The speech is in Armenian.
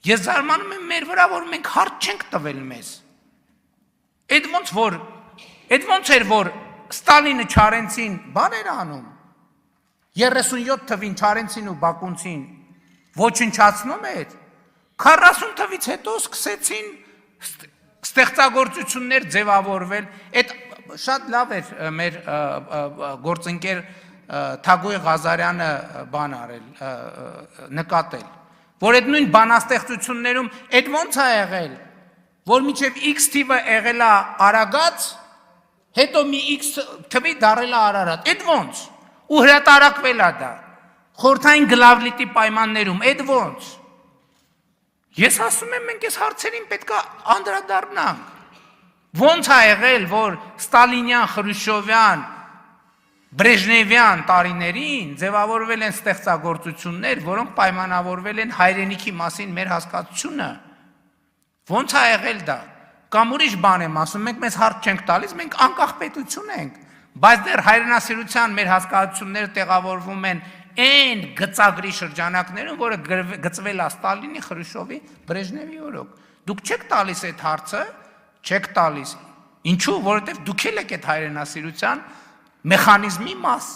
Ես զարմանում եմ մեր վրա, որ մենք հարց չենք տվել մեզ։ Այդ ոնց էր, որ Ստալինը Չարենցին բան էր անում, 37 թվին Չարենցին ու Բակունցին ոչնչացնում էր, 40 թվից հետո սկսեցին ստեղծագործություններ ձևավորվել, այդ շատ լավ էր մեր գործընկեր Թագոյ Ղազարյանը բան արել, նկատել, որ այդ նույն բանաստեղծություններում այդ ոնց է եղել, որ մինչև X թիվը եղել է Արագած, հետո մի X թվի դարել է Արարատ, այդ ոնց, ու հրատարակվել է դա, խորհրդային գլավլիտի պայմաններում, այդ ոնց, ես ասում եմ, մենք այս հարցերին պետք է անդրադառնանք, ոնց է եղել, որ Ստալինյան, Խրուշչովյան, Բրեժնևյան տարիներին ձևավորվել են ստեղծագործություններ, որոնք պայմանավորվել են հայրենիքի մասին մեր հասկացությունը, ոնց է եղել դա, կամ ուրիշ բան եմ ասում, մենք մեզ հարց չենք տալիս, մենք անկախ պետություն ենք, բայց դեռ հայրենասիրության մեր հասկացությունները տեղավորվում են այն գծագրի շրջանակներում, որը գծվել է Ստալինի, Խրուշչովի, Բրեժնևի օրոք, դուք չեք տալիս այդ հարցը, չեք տալիս, ինչու, որովհետև դուք եք այդ հայրենասիրության մեխանիզմի մաս,